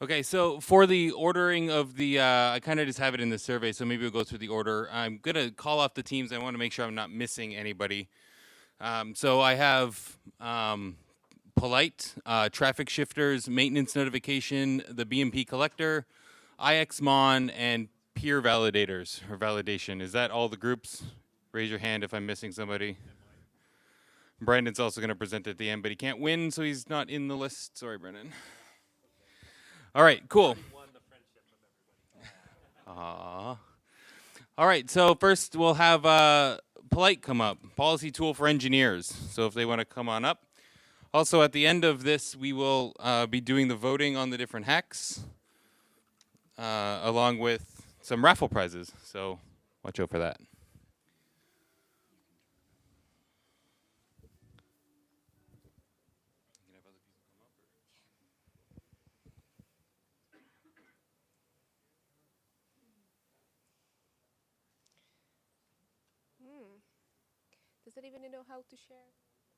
Okay, so for the ordering of the, I kind of just have it in the survey, so maybe we'll go through the order. I'm going to call off the teams. I want to make sure I'm not missing anybody. So I have Polite, Traffic Shifters, Maintenance Notification, the BMP Collector, IXMon, and Peer Validators, or Validation. Is that all the groups? Raise your hand if I'm missing somebody. Brandon's also going to present at the end, but he can't win, so he's not in the list. Sorry, Brandon. All right, cool. Aww. All right, so first we'll have Polite come up, policy tool for engineers. So if they want to come on up. Also, at the end of this, we will be doing the voting on the different hacks, along with some raffle prizes. So watch out for that. Does anyone know how to share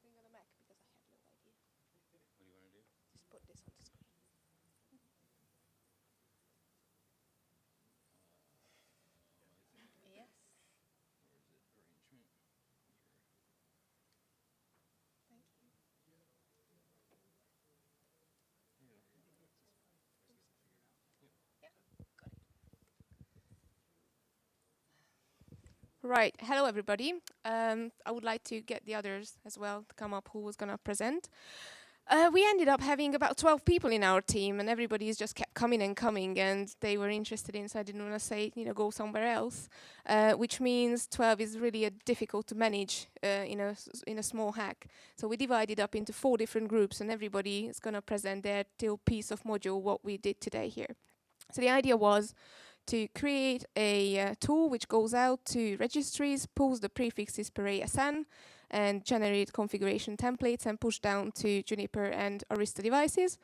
thing on a Mac? Because I have no idea. What do you want to do? Just put this on the screen. Yes. Thank you. Yeah, got it. Right. Hello, everybody. I would like to get the others as well to come up who was going to present. We ended up having about 12 people in our team, and everybody just kept coming and coming, and they were interested in, so I didn't want to say, go somewhere else, which means 12 is really difficult to manage in a small hack. So we divided up into 4 different groups, and everybody is going to present their piece of module, what we did today here. So the idea was to create a tool which goes out to registries, pulls the prefixes per ASN, and generate configuration templates and push down to Juniper and Arista devices.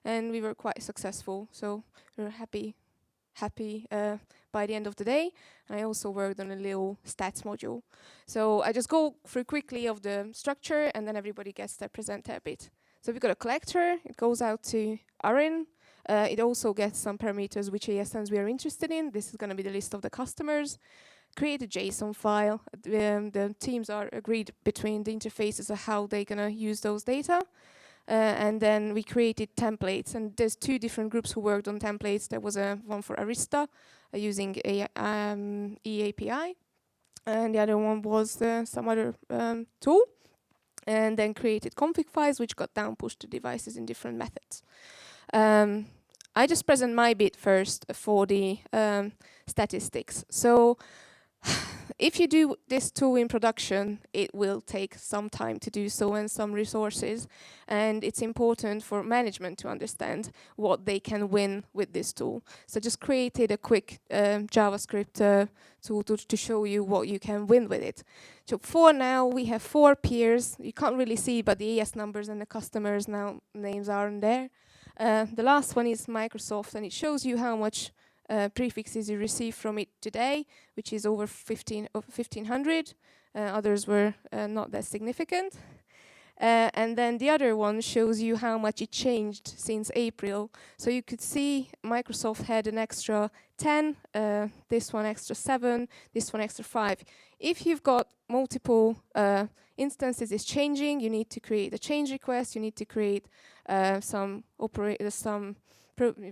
And we were quite successful, so we were happy by the end of the day. I also worked on a little stats module. So I just go through quickly of the structure, and then everybody gets to present their bit. So we've got a collector, it goes out to Arin. It also gets some parameters which ASNs we are interested in. This is going to be the list of the customers. Create a JSON file. The teams are agreed between the interfaces of how they're going to use those data. And then we created templates. And there's 2 different groups who worked on templates. There was one for Arista using eAPI. And the other one was some other tool. And then created config files, which got down pushed to devices in different methods. I just present my bit first for the statistics. So if you do this tool in production, it will take some time to do so and some resources. And it's important for management to understand what they can win with this tool. So just created a quick JavaScript tool to show you what you can win with it. So for now, we have 4 peers. You can't really see, but the AS numbers and the customers now names aren't there. The last one is Microsoft, and it shows you how much prefixes you receive from it today, which is over 1,500. Others were not that significant. And then the other one shows you how much it changed since April. So you could see Microsoft had an extra 10, this one extra 7, this one extra 5. If you've got multiple instances is changing, you need to create a change request, you need to create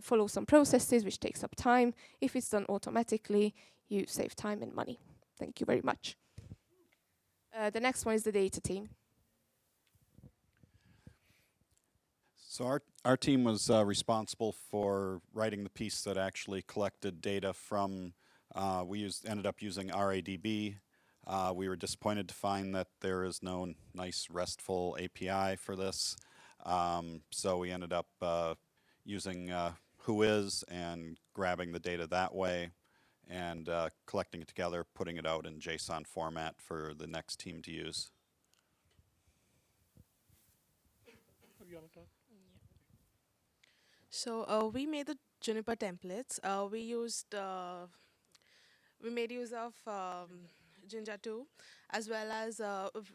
follow some processes, which takes up time. If it's done automatically, you save time and money. Thank you very much. The next one is the data team. So our team was responsible for writing the piece that actually collected data from, we ended up using RADB. We were disappointed to find that there is no nice RESTful API for this. So we ended up using Whois and grabbing the data that way and collecting it together, putting it out in JSON format for the next team to use. So we made the Juniper templates. We made use of Jinja 2, as well as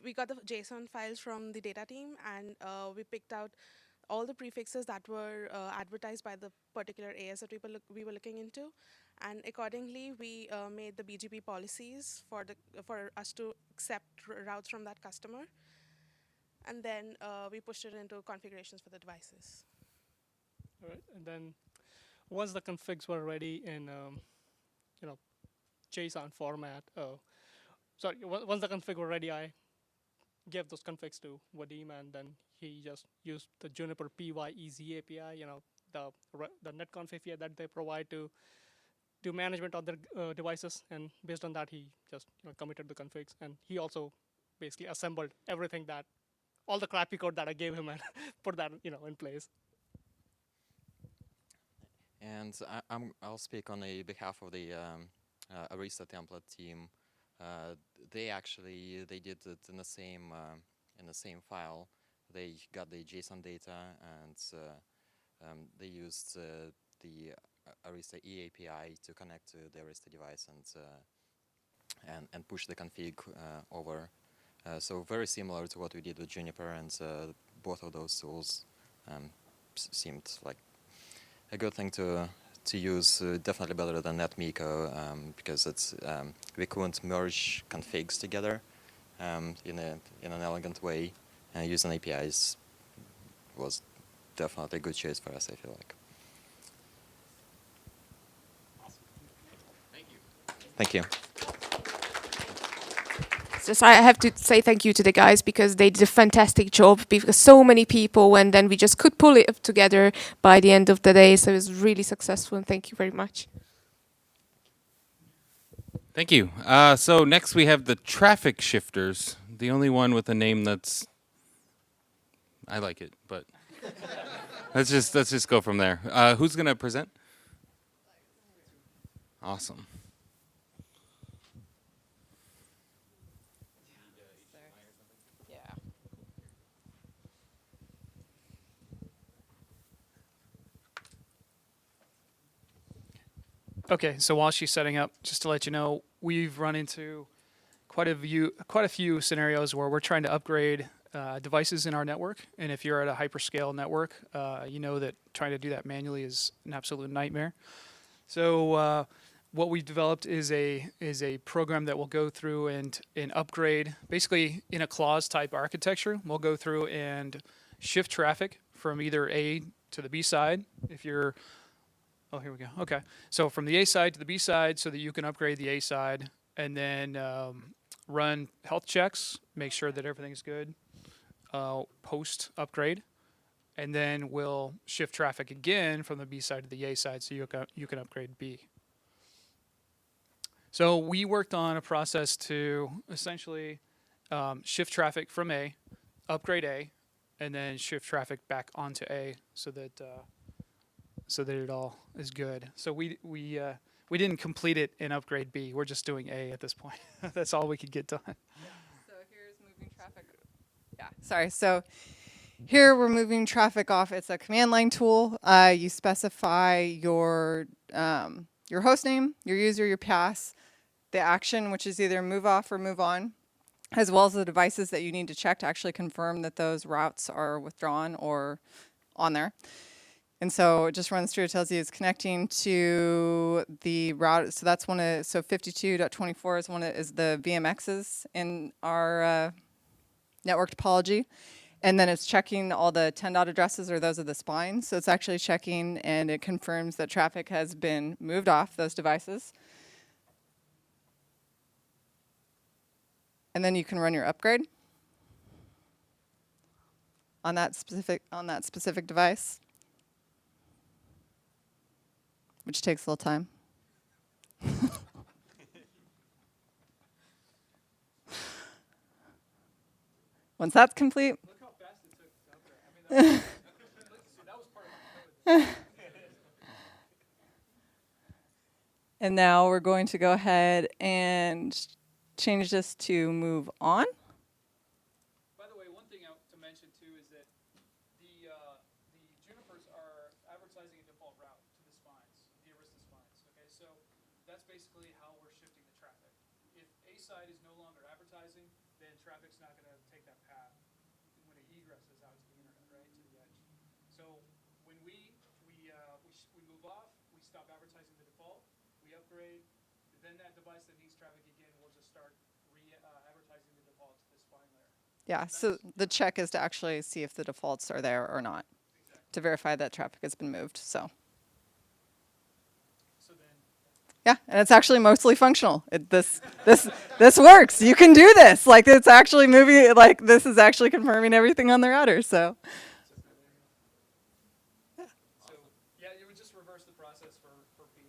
we got the JSON files from the data team, and we picked out all the prefixes that were advertised by the particular AS that we were looking into, and accordingly we made the BGP policies for us to accept routes from that customer, and then we pushed it into configurations for the devices. All right, and then once the configs were ready in JSON format, once the config were ready, I gave those configs to Vadim, and then he just used the Juniper PyEZ API, the netconf API that they provide to do management of their devices, and based on that, he just committed the configs, and he also basically assembled everything that all the crappy code that I gave him and put that in place. And I'll speak on the behalf of the Arista template team. They did it in the same file. They got the JSON data, and they used the Arista eAPI to connect to the Arista device and push the config over. So very similar to what we did with Juniper, and both of those tools seemed like a good thing to use, definitely better than NetMiko, because it's we couldn't merge configs together in an elegant way. Using APIs was definitely a good choice for us, I feel like. Thank you. So I have to say thank you to the guys because they did a fantastic job because so many people, and then we just could pull it together by the end of the day. So it was really successful, and thank you very much. Thank you. So next we have the traffic shifters, the only one with a name that's, I like it, but let's just go from there. Who's gonna present? Awesome. Okay, so while she's setting up, just to let you know, we've run into quite a few scenarios where we're trying to upgrade devices in our network, and if you're at a hyperscale network, you know that trying to do that manually is an absolute nightmare. So what we've developed is a program that will go through and upgrade, basically in a clause type architecture. We'll go through and shift traffic from either A to the B side. If you're Oh, here we go. Okay. So from the A side to the B side so that you can upgrade the A side, and then run health checks, make sure that everything's good post upgrade. And then we'll shift traffic again from the B side to the A side so you can upgrade B. So we worked on a process to essentially shift traffic from A, upgrade A, and then shift traffic back onto A so that it all is good. So we didn't complete it in upgrade B. We're just doing A at this point. That's all we could get done. So here's moving traffic. Yeah, sorry. So here we're moving traffic off. It's a command line tool. You specify your host name, your user, your pass, the action, which is either move off or move on, as well as the devices that you need to check to actually confirm that those routes are withdrawn or on there. And so it just runs through, it tells you it's connecting to the route. So that's so 52.24 is the VMXs in our network topology. And then it's checking all the 10 dot addresses, or those are the spines. So it's actually checking, and it confirms that traffic has been moved off those devices. And then you can run your upgrade on that specific device, which takes a little time. Once that's complete. Look how fast it took to upgrade. I mean, that was part of my code. And now we're going to go ahead and change this to move on. By the way, one thing to mention too is that the Junipers are advertising a default route to the spines, the Arista spines. Okay, so that's basically how we're shifting the traffic. If A side is no longer advertising, then traffic's not going to take that path when it egresses out to the internet, right, to the edge. So when we move off, we stop advertising the default, we upgrade, then that device that needs traffic again will just start advertising the default to this spine layer. Yeah, so the check is to actually see if the defaults are there or not, to verify that traffic has been moved, so. So then, Yeah, and it's actually mostly functional. This works. You can do this. Like, it's actually moving, like, this is actually confirming everything on the router, so. so yeah, it would just reverse the process for P.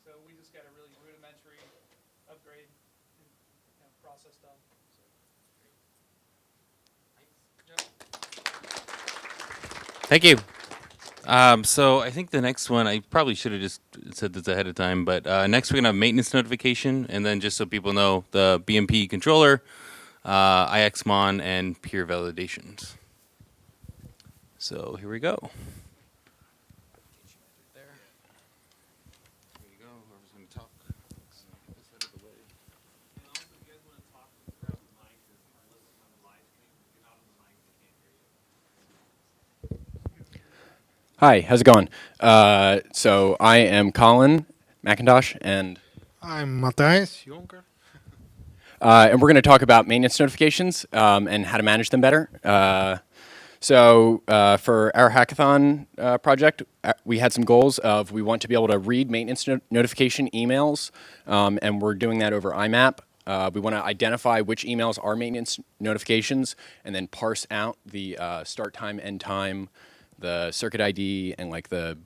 So we just got a really rudimentary upgrade and process done. So, Thank you. So I think the next one, I probably should have just said this ahead of time, but next we're going to have maintenance notification, and then just so people know, the BMP controller, IXMON, and peer validations. So here we go. There you go, whoever's going to talk. Hi, how's it going? So I am Colin McIntosh, and I'm Matthijs Jonker. we're going to talk about maintenance notifications and how to manage them better. So for our hackathon project, we had some goals of we want to be able to read maintenance notification emails, and we're doing that over IMAP. We want to identify which emails are maintenance notifications, and then parse out the start time, end time, the circuit ID, and like the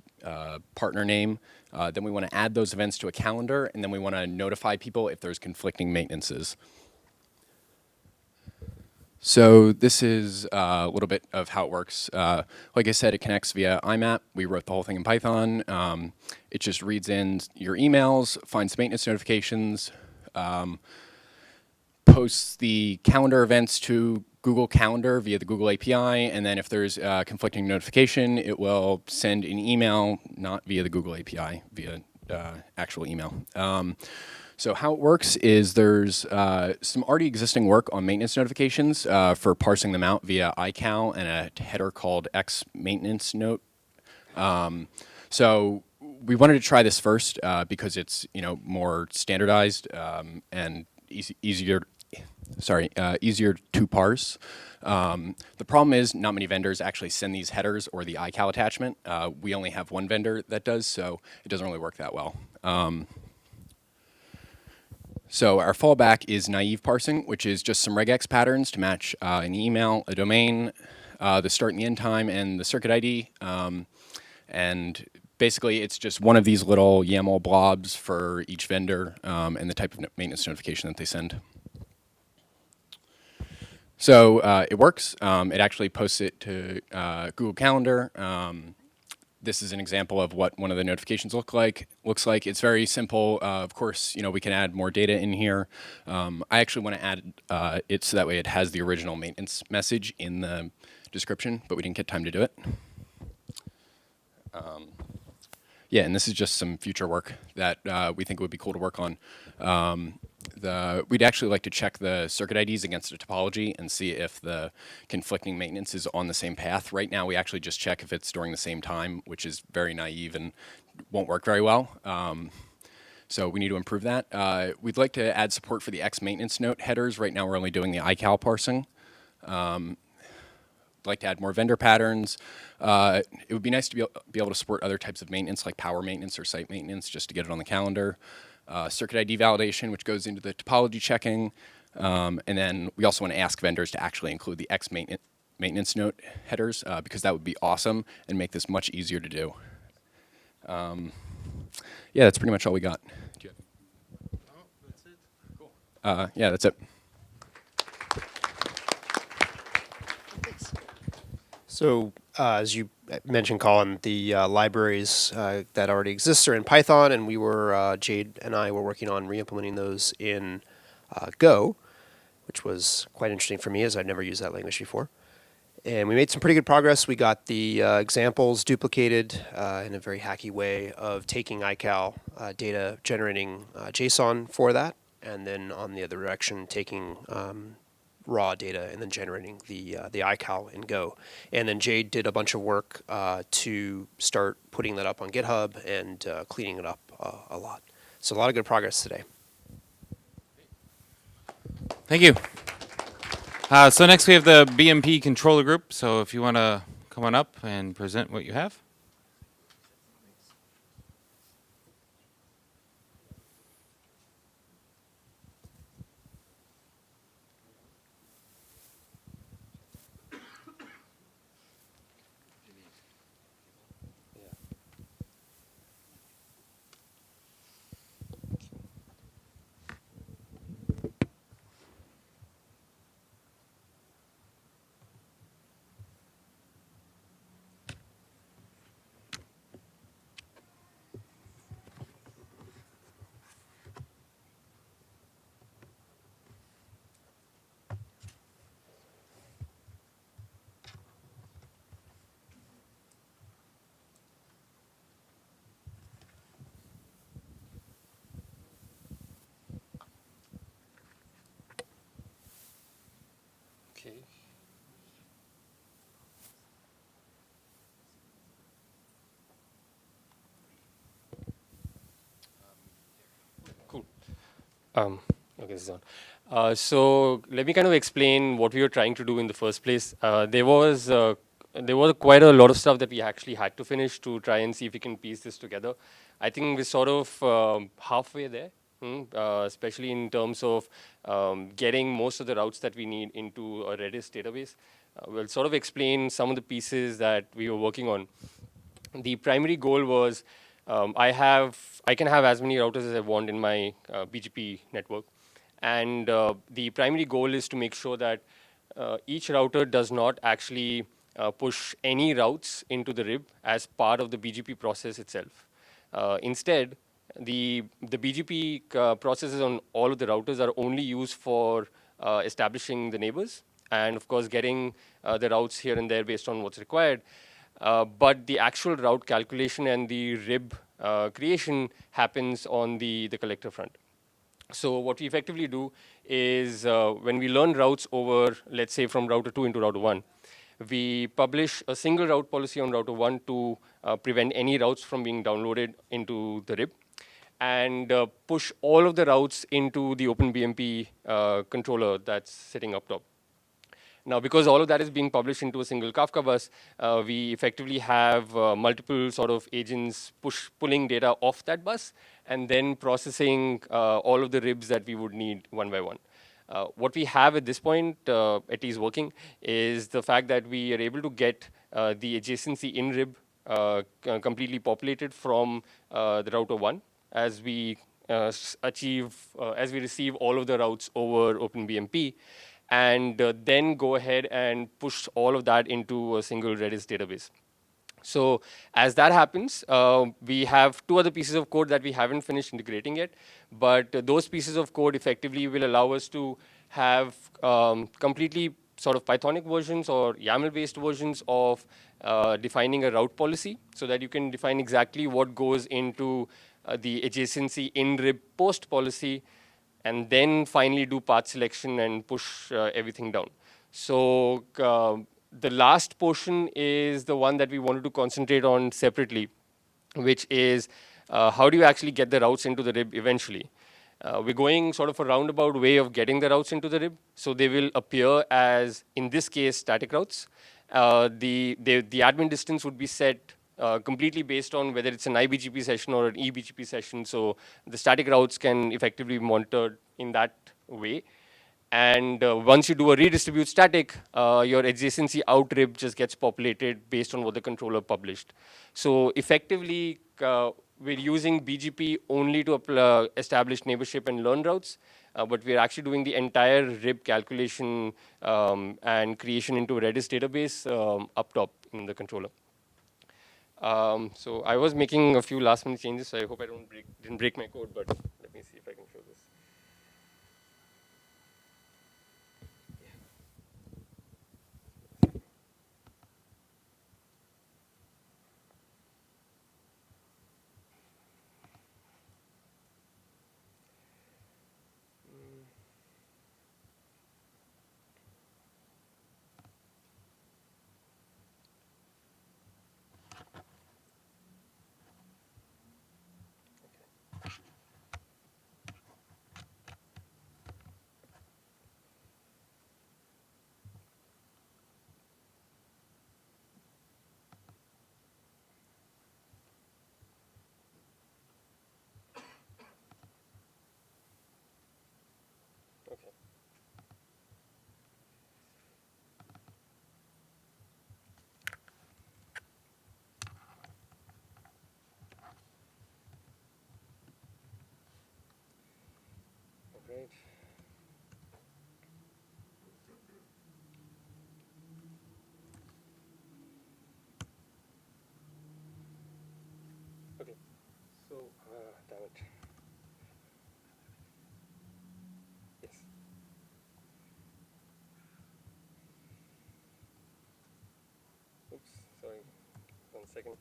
partner name. Then we want to add those events to a calendar, and then we want to notify people if there's conflicting maintenances. So this is a little bit of how it works. Like I said, it connects via IMAP. We wrote the whole thing in Python. It just reads in your emails, finds maintenance notifications, posts the calendar events to Google Calendar via the Google API, and then if there's a conflicting notification, it will send an email, not via the Google API, via actual email. So how it works is there's some already existing work on maintenance notifications for parsing them out via iCal and a header called X maintenance note. So we wanted to try this first because it's more standardized and easier to parse. The problem is not many vendors actually send these headers or the iCal attachment. We only have one vendor that does, so it doesn't really work that well. So our fallback is naive parsing, which is just some regex patterns to match an email, a domain, the start and the end time, and the circuit ID. And basically, it's just one of these little YAML blobs for each vendor and the type of maintenance notification that they send. So it works. It actually posts it to Google Calendar. This is an example of what one of the notifications looks like. It's very simple. Of course, we can add more data in here. I actually want to add it so that way it has the original maintenance message in the description, but we didn't get time to do it. Yeah, and this is just some future work that we think would be cool to work on. We'd actually like to check the circuit IDs against a topology and see if the conflicting maintenance is on the same path. Right now, we actually just check if it's during the same time, which is very naive and won't work very well. So we need to improve that. We'd like to add support for the X maintenance note headers. Right now, we're only doing the iCal parsing. Like to add more vendor patterns. It would be nice to be able to support other types of maintenance like power maintenance or site maintenance just to get it on the calendar. Circuit ID validation, which goes into the topology checking. And then we also want to ask vendors to actually include the X maintenance note headers because that would be awesome and make this much easier to do. Yeah, that's pretty much all we got. Oh, that's it. Cool. Yeah, that's it. So as you mentioned, Colin, the libraries that already exist are in Python, and Jade and I were working on re-implementing those in Go, which was quite interesting for me as I'd never used that language before. And we made some pretty good progress. We got the examples duplicated in a very hacky way of taking iCal data, generating JSON for that, and then on the other direction, taking raw data and then generating the iCal in Go. And then Jade did a bunch of work to start putting that up on GitHub and cleaning it up a lot. So a lot of good progress today. Thank you. So next we have the BMP controller group. So if you want to come on up and present what you have. Okay. Cool. Okay, this is on. So let me kind of explain what we were trying to do in the first place. There was quite a lot of stuff that we actually had to finish to try and see if we can piece this together. I think we're sort of halfway there, especially in terms of getting most of the routes that we need into a Redis database. We'll sort of explain some of the pieces that we were working on. The primary goal was I can have as many routers as I want in my BGP network. And the primary goal is to make sure that each router does not actually push any routes into the RIB as part of the BGP process itself. Instead, the BGP processes on all of the routers are only used for establishing the neighbors and, of course, getting the routes here and there based on what's required. But the actual route calculation and the RIB creation happens on the collector front. So what we effectively do is when we learn routes over, let's say, from router 2 into router 1, we publish a single route policy on router 1 to prevent any routes from being downloaded into the RIB and push all of the routes into the OpenBMP controller that's sitting up top. Now, because all of that is being published into a single Kafka bus, we effectively have multiple sort of agents pulling data off that bus and then processing all of the RIBs that we would need one by one. What we have at this point, at least working, is the fact that we are able to get the adjacency in RIB completely populated from the router 1 as we receive all of the routes over OpenBMP, and then go ahead and push all of that into a single Redis database. So as that happens, we have two other pieces of code that we haven't finished integrating yet, but those pieces of code effectively will allow us to have completely sort of Pythonic versions or YAML-based versions of defining a route policy so that you can define exactly what goes into the adjacency in RIB post policy, and then finally do path selection and push everything down. So the last portion is the one that we wanted to concentrate on separately, which is how do you actually get the routes into the RIB eventually? We're going sort of a roundabout way of getting the routes into the RIB. So they will appear as, in this case, static routes. The admin distance would be set completely based on whether it's an iBGP session or an eBGP session. So the static routes can effectively be monitored in that way. And once you do a redistribute static, your adjacency out RIB just gets populated based on what the controller published. So effectively, we're using BGP only to establish neighborship and learn routes, but we're actually doing the entire RIB calculation and creation into a Redis database up top in the controller. So I was making a few last minute changes, so I hope I didn't break my code, but let me see if I can show this. second.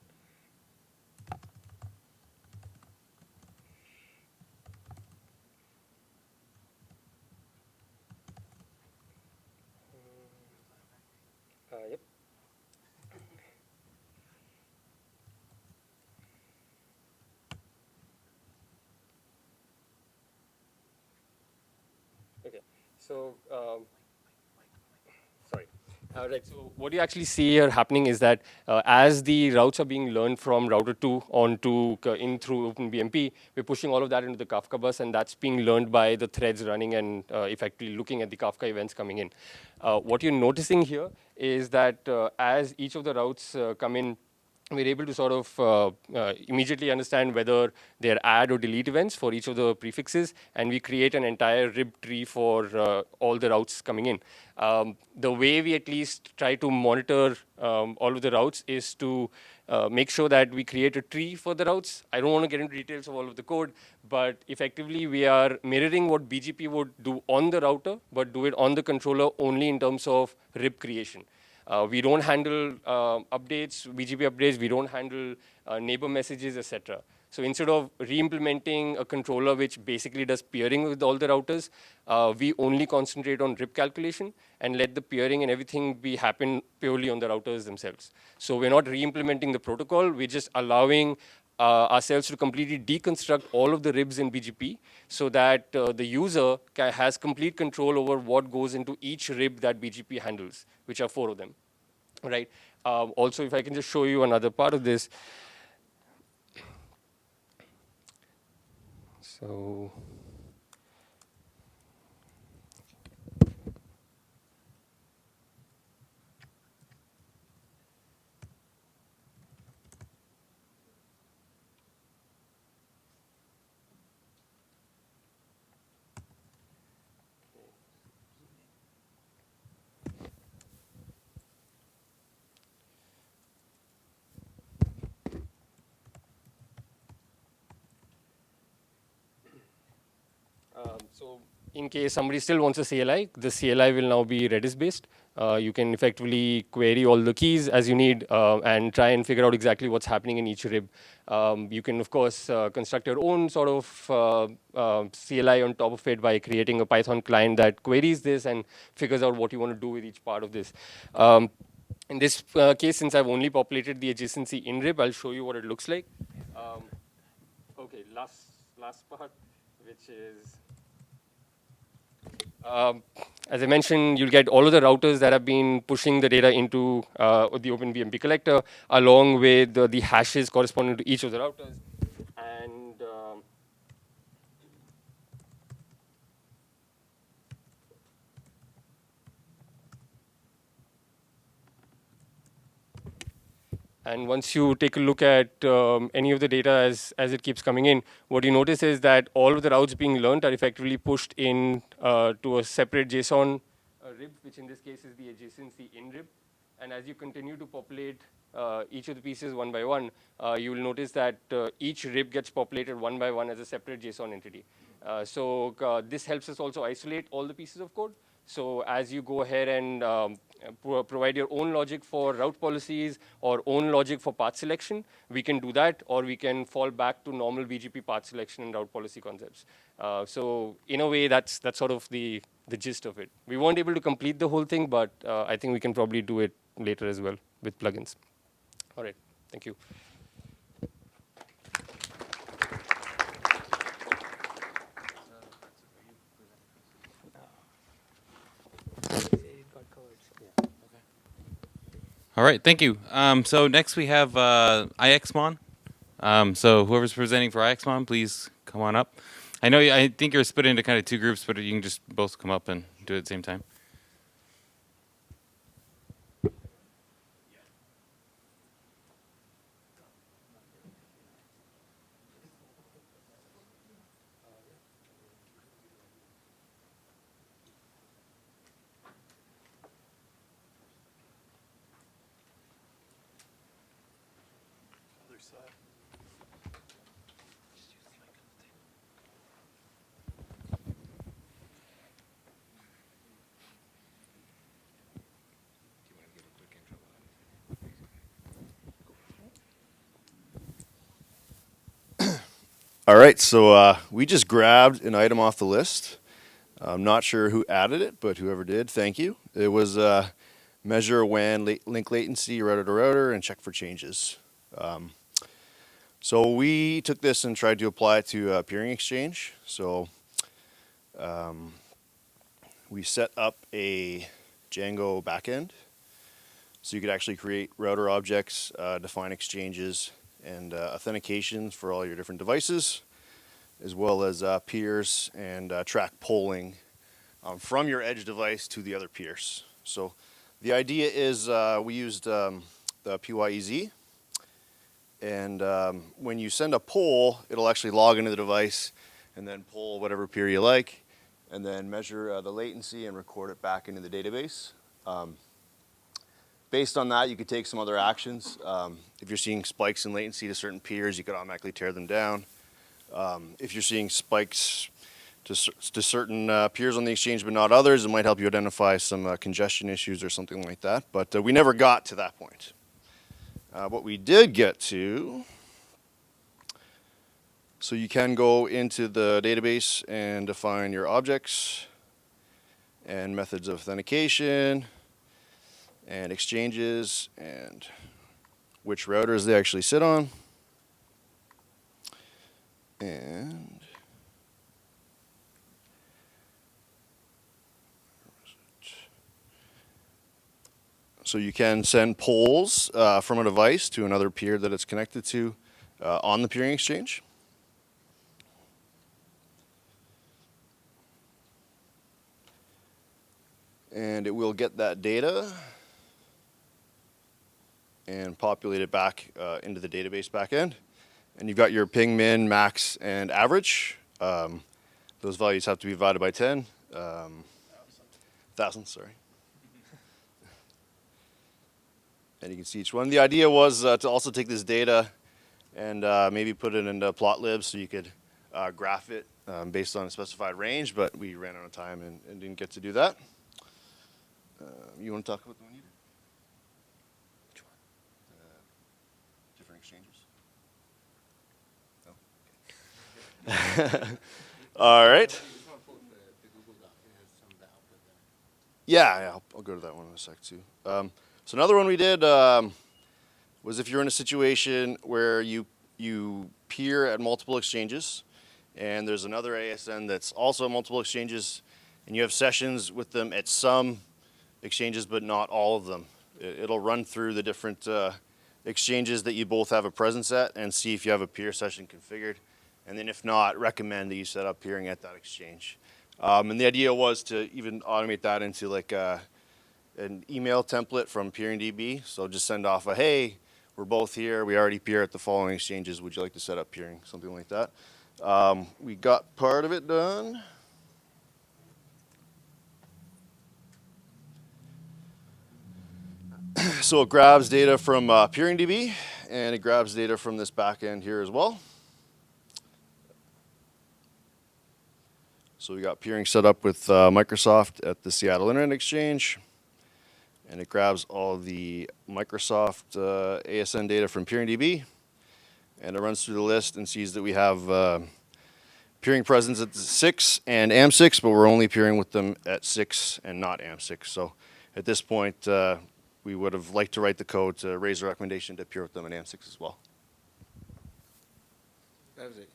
Yep. Okay. So, sorry. Right. So what you actually see here happening is that as the routes are being learned from router 2 onto in through OpenBMP, we're pushing all of that into the Kafka bus, and that's being learned by the threads running and effectively looking at the Kafka events coming in. What you're noticing here is that as each of the routes come in, we're able to sort of immediately understand whether they're add or delete events for each of the prefixes, and we create an entire rib tree for all the routes coming in. The way we at least try to monitor all of the routes is to make sure that we create a tree for the routes. I don't want to get into details of all of the code, but effectively we are mirroring what BGP would do on the router, but do it on the controller only in terms of rib creation. We don't handle updates, BGP updates. We don't handle neighbor messages, etc. So instead of re-implementing a controller which basically does peering with all the routers, we only concentrate on RIP calculation and let the peering and everything be happen purely on the routers themselves. So we're not re-implementing the protocol. We're just allowing ourselves to completely deconstruct all of the ribs in BGP so that the user has complete control over what goes into each rib that BGP handles, which are 4 of them, right? Also, if I can just show you another part of this. So, so in case somebody still wants a CLI, the CLI will now be Redis based. You can effectively query all the keys as you need and try and figure out exactly what's happening in each rib. You can, of course, construct your own sort of CLI on top of it by creating a Python client that queries this and figures out what you want to do with each part of this. In this case, since I've only populated the adjacency in rib, I'll show you what it looks like. Okay, last part, which is as I mentioned, you'll get all of the routers that have been pushing the data into the OpenBMP collector, along with the hashes corresponding to each of the routers. And once you take a look at any of the data as it keeps coming in, what you notice is that all of the routes being learned are effectively pushed in to a separate JSON rib, which in this case is the adjacency in rib. And as you continue to populate each of the pieces one by one, you will notice that each rib gets populated one by one as a separate JSON entity. So this helps us also isolate all the pieces of code. So as you go ahead and provide your own logic for route policies or own logic for path selection, we can do that, or we can fall back to normal BGP path selection and route policy concepts. So in a way, that's sort of the gist of it. We weren't able to complete the whole thing, but I think we can probably do it later as well with plugins. All right, thank you. All right, thank you. So next we have IXMon. So whoever's presenting for IXMon, please come on up. I think you're split into kind of 2 groups, but you can just both come up and do it at the same time. All right, so we just grabbed an item off the list. I'm not sure who added it, but whoever did, thank you. It was measure WAN link latency router to router and check for changes. So we took this and tried to apply it to peering exchange. So we set up a Django backend. So you could actually create router objects, define exchanges, and authentications for all your different devices, as well as peers and track polling from your edge device to the other peers. So the idea is we used the PYEZ, and when you send a poll, it'll actually log into the device and then poll whatever peer you like, and then measure the latency and record it back into the database. Based on that, you could take some other actions. If you're seeing spikes in latency to certain peers, you could automatically tear them down. If you're seeing spikes to certain peers on the exchange but not others, it might help you identify some congestion issues or something like that. But we never got to that point. What we did get to, so you can go into the database and define your objects and methods of authentication and exchanges and which routers they actually sit on. And so you can send polls from a device to another peer that it's connected to on the peering exchange. And it will get that data and populate it back into the database backend. And you've got your ping, min, max, and average. Those values have to be divided by 10. 1,000, sorry. And you can see each one. The idea was to also take this data and maybe put it into Plotlib so you could graph it based on a specified range, but we ran out of time and didn't get to do that. You want to talk about the one you did? Which one? Different exchanges? No? All right. Yeah, I'll go to that one in a sec too. So another one we did was if you're in a situation where you peer at multiple exchanges and there's another ASN that's also at multiple exchanges and you have sessions with them at some exchanges but not all of them. It'll run through the different exchanges that you both have a presence at and see if you have a peer session configured, and then if not, recommend that you set up peering at that exchange. And the idea was to even automate that into like an email template from PeeringDB. So just send off a, hey, we're both here, we already peer at the following exchanges, would you like to set up peering? Something like that. We got part of it done. So it grabs data from PeeringDB, and it grabs data from this backend here as well. So we got peering set up with Microsoft at the Seattle Internet Exchange, and it grabs all the Microsoft ASN data from PeeringDB, and it runs through the list and sees that we have peering presence at 6 and AM6, but we're only peering with them at 6 and not AM6. So at this point, we would have liked to write the code to raise a recommendation to peer with them at AM6 as well. That was it.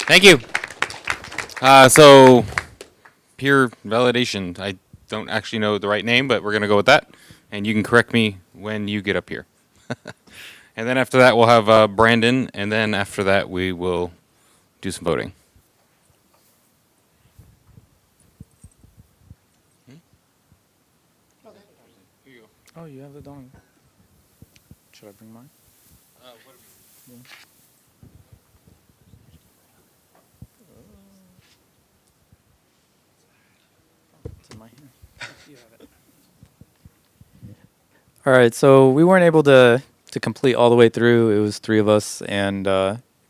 Thank you. So, peer validation. I don't actually know the right name, but we're going to go with that. And you can correct me when you get up here. And then after that, we'll have Brandon. And then after that, we will do some voting. Oh, you have the dong. Should I bring mine? Yeah. It's in my hand. You have it. All right, so we weren't able to complete all the way through. It was 3 of us, and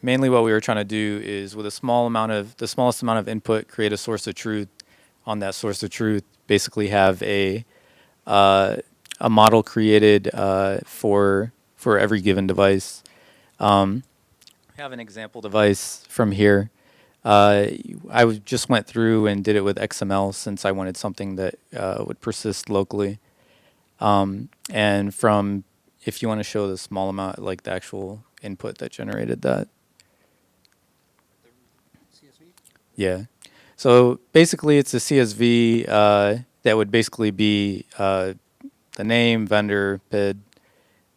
mainly what we were trying to do is, with the smallest amount of input, create a source of truth. On that source of truth, basically have a model created for for every given device. I have an example device from here. Just went through and did it with XML since I wanted something that would persist locally. And from, if you want to show the small amount, like the actual input that generated that. Yeah. So basically it's a CSV that would basically be the name, vendor, PID,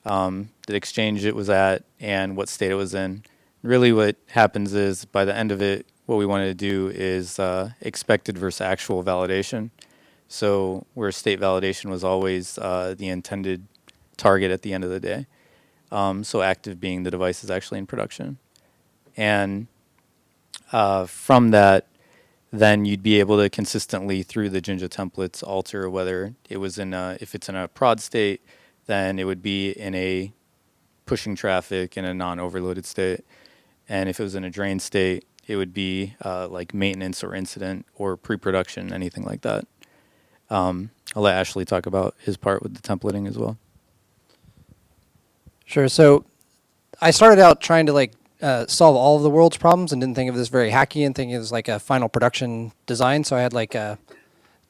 the exchange it was at, and what state it was in. Really what happens is by the end of it, what we wanted to do is expected versus actual validation. So where state validation was always the intended target at the end of the day. So active being the device is actually in production. And from that, then you'd be able to consistently through the Jinja templates alter whether it was in if it's in a prod state, then it would be in a pushing traffic in a non-overloaded state. And if it was in a drain state, it would be like maintenance or incident or pre-production, anything like that. I'll let Ashley talk about his part with the templating as well. Sure. So I started out trying to solve all of the world's problems and didn't think of this very hacky and thinking it was like a final production design. So I had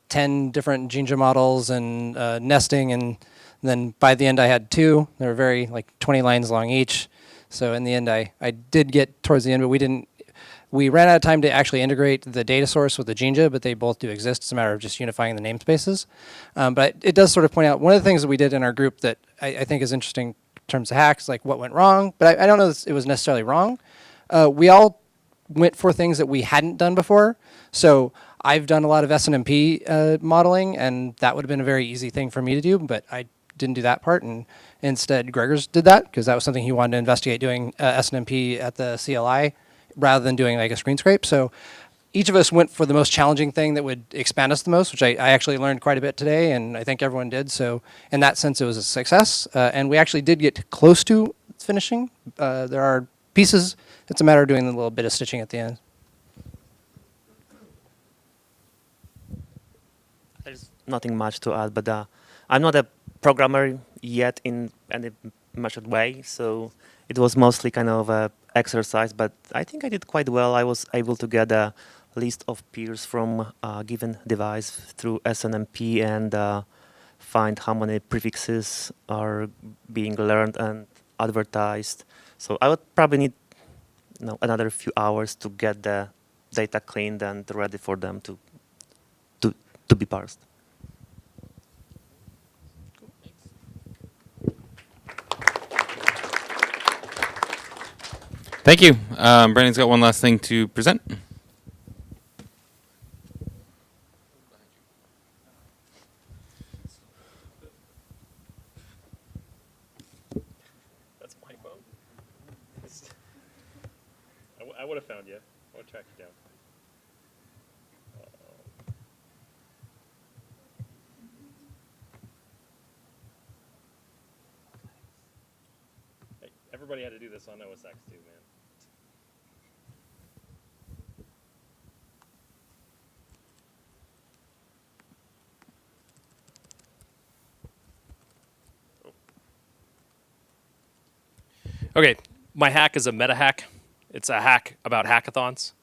10 different Jinja models and nesting, and then by the end I had 2. They were very 20 lines long each. So in the end I did get towards the end, but we ran out of time to actually integrate the data source with the Jinja, but they both do exist. It's a matter of just unifying the namespaces. But it does sort of point out one of the things that we did in our group that I think is interesting in terms of hacks, like what went wrong, but I don't know if it was necessarily wrong. We all went for things that we hadn't done before. So I've done a lot of SNMP modeling, and that would have been a very easy thing for me to do, but I didn't do that part, and instead Gregor's did that because that was something he wanted to investigate, doing SNMP at the CLI rather than doing a screen scrape. So each of us went for the most challenging thing that would expand us the most, which I actually learned quite a bit today, and I think everyone did. So in that sense, it was a success. And we actually did get close to finishing. There are pieces. It's a matter of doing a little bit of stitching at the end. There's nothing much to add, but I'm not a programmer yet in any measured way, so it was mostly kind of a exercise, but I think I did quite well. I was able to get a list of peers from a given device through SNMP and find how many prefixes are being learned and advertised. So I would probably need another few hours to get the data cleaned and ready for them to be parsed. Thank you. Brandon's got one last thing to present. That's my phone. I would have found you. I would have tracked you down. Hey, everybody had to do this on OS X too, man. Okay, my hack is a meta hack. It's a hack about hackathons.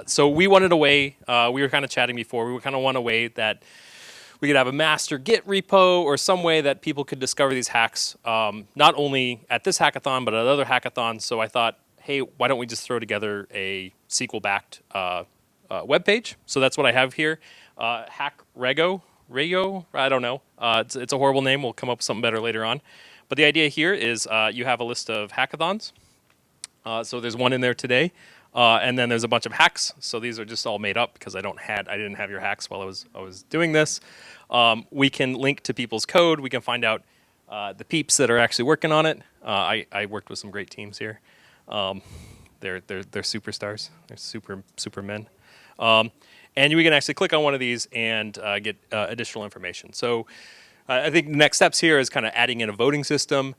So we wanted a way, we were kind of chatting before, we kind of want a way that we could have a master Git repo or some way that people could discover these hacks, not only at this hackathon, but at other hackathons. So I thought, hey, why don't we just throw together a SQL-backed web page? So that's what I have here. HackRego, I don't know. It's a horrible name. We'll come up with something better later on. But the idea here is you have a list of hackathons. So there's one in there today, and then there's a bunch of hacks. So these are just all made up because I didn't have your hacks while I was doing this. We can link to people's code. We can find out the peeps that are actually working on it. I worked with some great teams here. They're superstars. They're supermen. And we can actually click on one of these and get additional information. So I think the next steps here is kind of adding in a voting system,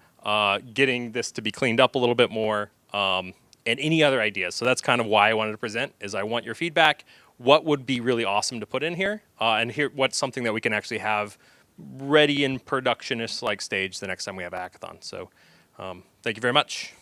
getting this to be cleaned up a little bit more, and any other ideas. So that's kind of why I wanted to present, is I want your feedback. What would be really awesome to put in here, and what's something that we can actually have ready in productionist-like stage the next time we have a hackathon. So Thank you very much.